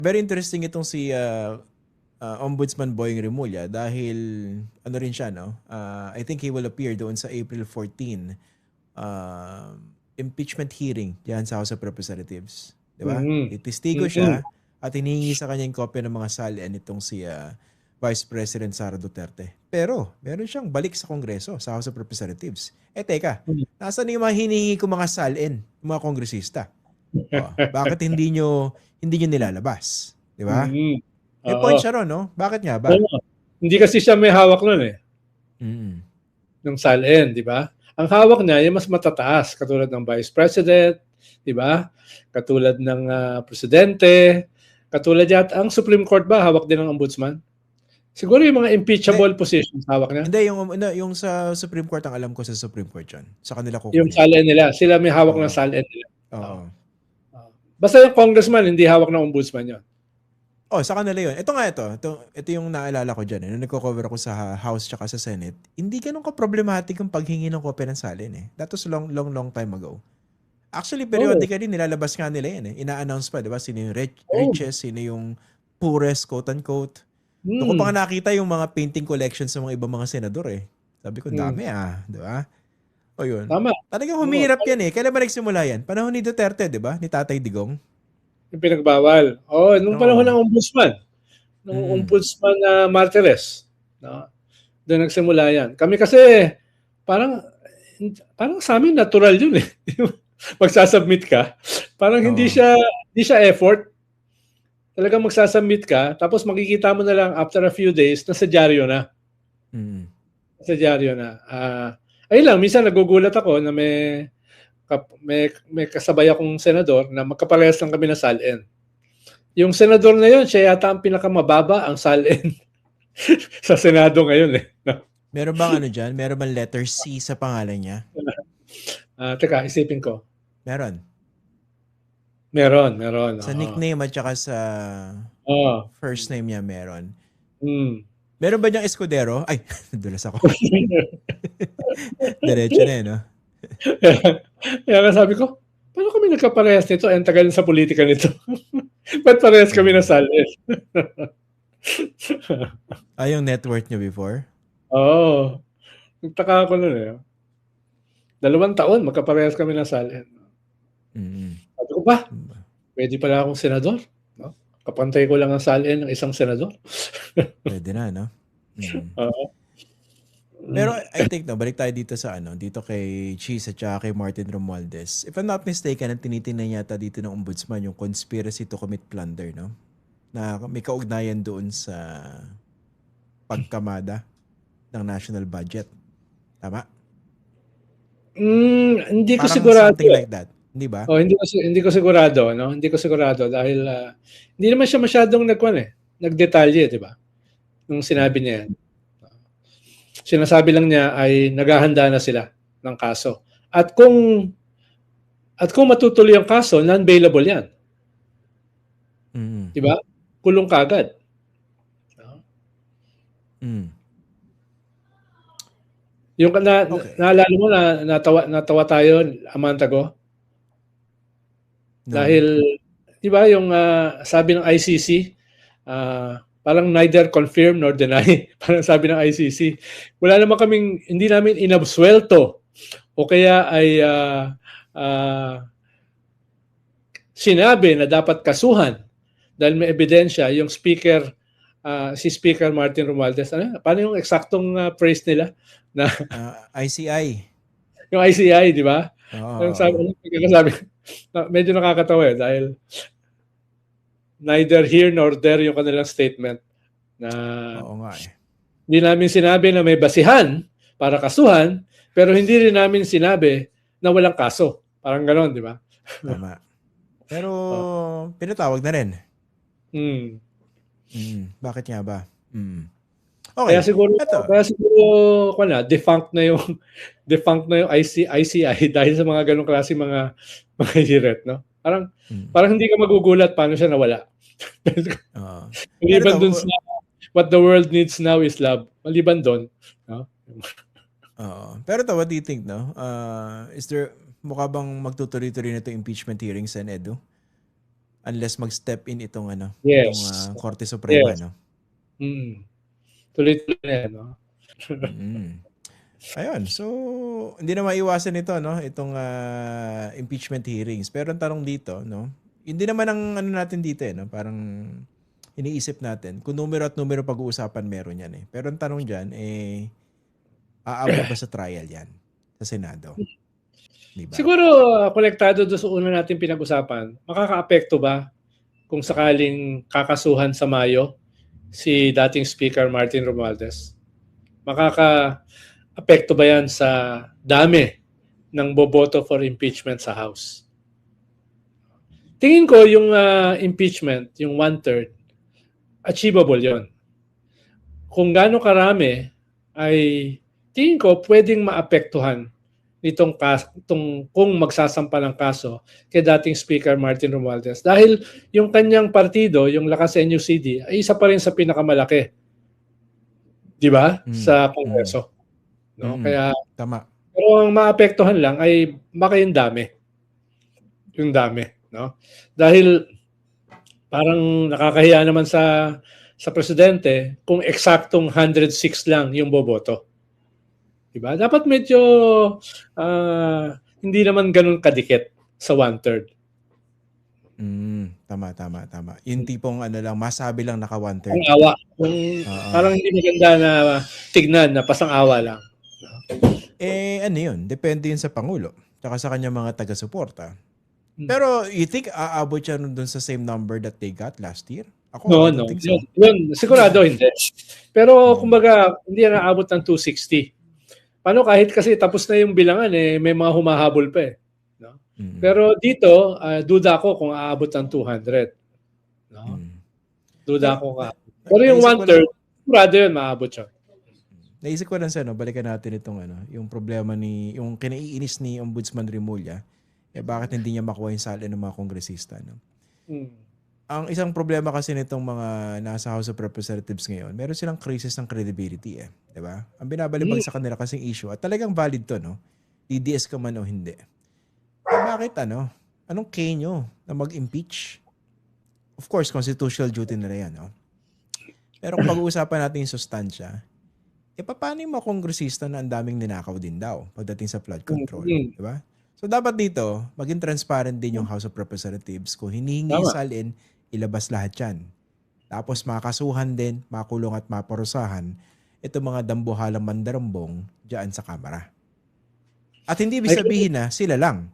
Very interesting itong si Ombudsman Boying Remulla dahil ano rin siya, no? I think he will appear doon sa April 14 uh, impeachment hearing diyan sa House of Representatives. Di ba? Mm. Testigo Mm. siya at hinihingi sa kanya yung kopya ng mga salian itong si Vice President Sara Duterte. Pero meron siyang balik sa Kongreso, sa House of Representatives. Teka, nasaan yung mga hinihingi ko mga salin, mga kongresista? Oh, bakit hindi nyo nilalabas? Di ba? Mm. May point Oo. siya ron, no? Bakit nga ba? Oo. Hindi kasi siya may hawak nun eh, Mm. ng SALN, di ba? Ang hawak niya yung mas matataas, katulad ng Vice President, di ba? Katulad ng Presidente, katulad yata, ang Supreme Court ba, hawak din ng Ombudsman? Siguro yung mga Hindi, impeachable positions, hawak niya. hindi yung sa Supreme Court, ang alam ko sa Supreme Court yun. Sa kanila Yung kukunin. SALN nila, sila may hawak ng Oo. SALN nila. Oo. Oo. Basta yung congressman, hindi hawak ng ombudsman yun. Oh, sa kanila yun. Ito yung naalala ko dyan. Nung nagko-cover ako sa House tsaka sa Senate, hindi ganun ka-problematic yung paghingi ng kopya ng salin eh. That was long time ago. Actually, Oo. periodically, nilalabas nga nila yan eh. Ina-announce pa, di ba? Sino yung Oo. richest, sino yung poorest, quote-unquote. Doon ko pa Hmm. nakita yung mga painting collections ng mga ibang mga senador eh. Sabi ko, Hmm. dami di ba? O yun. Tama. Talagang Oo. humihirap yan eh. Kailan ba nagsimula yan? Panahon ni Duterte, di ba? Ni Tatay Digong. Yung pinagbawal. Oo, nung panahon Oo. ng ombudsman. Nung Mm. ombudsman na Martires. No? Doon nagsimula yan. Kami kasi, parang, parang sa amin natural yun eh. Magsasubmit ka. Parang hindi Oo. siya effort. Talagang magsasubmit ka, tapos makikita mo na lang after a few days na sa dyaryo na. Mm. Sa dyaryo na. Ayun lang, minsan nagugulat ako na may kasabay akong senador na magkaparehas lang kami na SALN. Yung senador na yun, siya yata ang pinakamababa ang SALN sa Senado ngayon eh. Meron bang ano dyan? Meron bang letter C sa pangalan niya? Teka, isipin ko. Meron. Meron. Sa nickname at saka sa first name niya meron. Meron ba niyang Escudero? Ay, nadulas ako. Diretso na no? Kaya nga sabi ko, paano kami nagkaparehas nito? Ang tagal sa politika nito. Ba't parehas kami na SALN? Yung net worth niyo before? Oo. Nagtaka ako nun eh. 2 taon, magkaparehas kami na SALN. Sabi ko ba, pwede pala akong senador? No? Kapantay ko lang ang SALN ng isang senador. Pwede na, no? Oo. Pero I think, balik tayo dito sa dito kay Cheese at saka kay Martin Romualdez. If I'm not mistaken, ang tinitingnan yata dito ng ombudsman yung conspiracy to commit plunder, no? Na may kaugnayan doon sa pagkamada ng national budget. Tama? Hindi ko Parang sigurado. something like that. Hindi ba? Hindi ko sigurado, no? Hindi ko sigurado dahil hindi naman siya masyadong nagdetalye, di ba? Nung sinabi niya yan. Sinasabi lang niya ay naghahanda na sila ng kaso. At kung matutuloy ang kaso, non-bailable yan. Di ba? Kulong kaagad. Yung naalala mo na natawa tayo a month ago? Dahil, di ba yung sabi ng ICC, parang neither confirm nor deny. Parang sabi ng ICC, hindi namin inabsuelto o kaya ay sinabi na dapat kasuhan dahil may ebidensya yung speaker, si Speaker Martin Romualdez. Paano yung eksaktong phrase nila? ICI. Yung ICI, di ba? Oo. Sabi, medyo nakakatawa dahil neither here nor there yung kanilang statement na hindi namin sinabi na may basihan para kasuhan, pero hindi rin namin sinabi na walang kaso. Parang gano'n, di ba? Tama. Pero pinatawag na rin. Bakit nga ba? Okay. Kaya siguro defunct na yung ICI dahil sa mga ganong klase mga hirit, no? Parang hindi ka magugulat paano siya nawala. Maliban dun sa what the world needs now is love. Maliban doon, no? Pero what do you think, no? Is there mukha bang magtutuloy-tuloy na 'tong impeachment hearing sa Edu? unless mag-step in itong Yes. Korte Suprema, Yes. no? Tuloy-tuloy na yan, no? Ayun, so hindi na maiwasan ito, no, itong impeachment hearings. Pero ang tanong dito, no, hindi naman ang natin dito, no, parang iniisip natin kung numero at numero pag-uusapan meron yan, eh. Pero ang tanong diyan, aabot ba sa trial yan sa Senado? Diba? Siguro konektado doon sa una natin pinag-usapan, makakaapekto ba kung sakaling kakasuhan sa Mayo si dating Speaker Martin Romualdez? Makaka-apekto ba yan sa dami ng boboto for impeachment sa House? Tingin ko yung impeachment, yung 1/3, achievable yon. Kung gaano karami, ay tingin ko pwedeng maapektuhan nitong kung magsasampa ng kaso kay dating Speaker Martin Romualdez. Dahil yung kanyang partido, yung Lakas NUCD, ay isa pa rin sa pinakamalaki. Di ba? Sa Kongreso. No? Kaya, tama. Pero ang maapektuhan lang ay baka yung dami. Yung dami. No? Dahil parang nakakahiya naman sa presidente kung eksaktong 106 lang yung boboto. Diba? Dapat medyo hindi naman ganun kadikit sa 1/3. Tama. Yung tipong lang, masabi lang naka 1/3. Ang awa. Parang hindi maganda na tignan na pasang-awa lang. Ano yun? Depende yun sa Pangulo tsaka sa kanyang mga taga-suporta. Pero you think aabot siya dun sa same number that they got last year? Ako, No. Yun, sigurado hindi. Pero kumbaga, hindi na aabot ng 260. Paano kahit kasi tapos na yung bilangan, may mga humahabol pa eh. No? Pero dito, duda ako kung aabot ng 200. No? Duda ako ka. Pero yung 1/3, sigurado yun, maabot siya. Naisip ko lang balikan natin itong yung problema yung kinaiinis ni Ombudsman Remulla, bakit hindi niya makuha yung sala ng mga kongresista. No? Ang isang problema kasi nitong mga nasa House of Representatives ngayon, meron silang crisis ng credibility, diba? Ang binabalibag sa kanila kasing issue, at talagang valid to, no? DDS ka man o hindi. Bakit anong kay nyo na mag-impeach? Of course, constitutional duty nila yan, no? Pero kung pag-uusapan natin yung sustansya, paano yung mga kongresista na ang daming ninakaw din daw pagdating sa flood control, diba? So dapat dito, maging transparent din yung House of Representatives. Kung hinihingi salin, ilabas lahat yan. Tapos makakasuhan din, makulong at maparusahan itong mga dambuhalang mandarambong dyan sa Kamara. At hindi ibig sabihin na sila lang.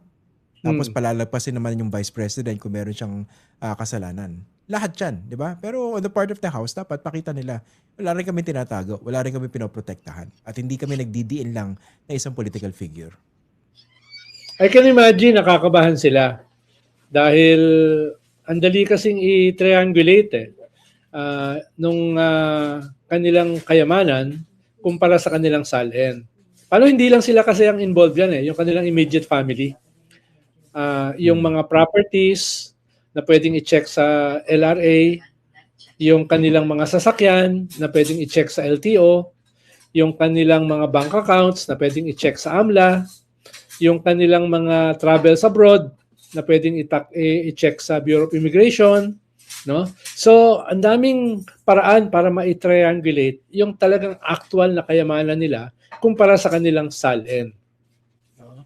Tapos palalagpasin naman yung Vice President kung meron siyang kasalanan. Lahat yan, di ba? Pero on the part of the House, dapat pakita nila, wala rin kami tinatago, wala rin kami pinoprotektahan. At hindi kami nagdidiin lang na isang political figure. I can imagine nakakabahan sila. Dahil ang dali kasing i-triangulate nung kanilang kayamanan kumpara sa kanilang salin. Paano hindi lang sila kasi ang involved yan yung kanilang immediate family. Yung mga properties na pwedeng i-check sa LRA, yung kanilang mga sasakyan na pwedeng i-check sa LTO, yung kanilang mga bank accounts na pwedeng i-check sa AMLA, yung kanilang mga travels abroad na pwedeng i-check sa Bureau of Immigration, no? So, ang daming paraan para ma-triangulate yung talagang actual na kayamanan nila kumpara sa kanilang salin. No?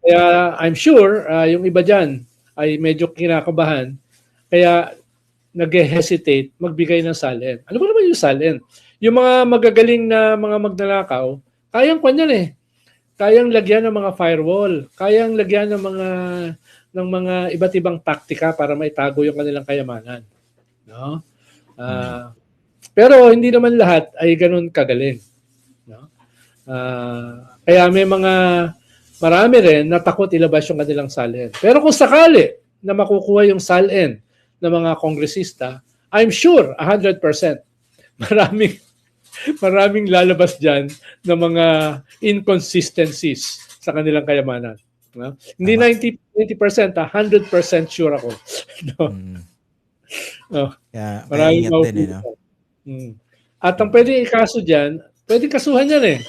Kaya I'm sure yung iba dyan ay medyo kinakabahan kaya nag-hesitate magbigay ng salin. Ano ba naman yung salin? Yung mga magagaling na mga magnanakaw, kayang kanyan kayang lagyan ng mga firewall, kayang lagyan ng mga iba't ibang taktika para maitago yung kanilang kayamanan. No? Pero hindi naman lahat ay ganun kagaling. No? Kaya may marami rin na takot ilabas yung kanilang salin. Pero kung sakali na makukuha yung salin ng mga kongresista, I'm sure 100% maraming lalabas dyan ng mga inconsistencies sa kanilang kayamanan. No? Hindi 90%, 100% sure ako. No? Maraming din, At ang pwedeng ikaso dyan, pwedeng kasuhan yan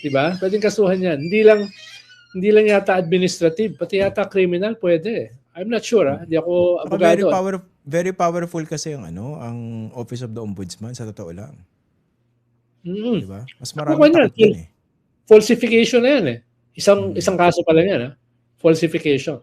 diba? Pwedeng kasuhan yan. Hindi lang yata administrative, pati yata criminal pwede I'm not sure, hindi ako Saka very abogado. very powerful kasi yung ang Office of the Ombudsman sa totoo lang. Mm. 'Di ba? Mas Ako maraming yan, takot diyan eh. falsification na yan eh. Isang Mm. kaso pa lang yan, falsification.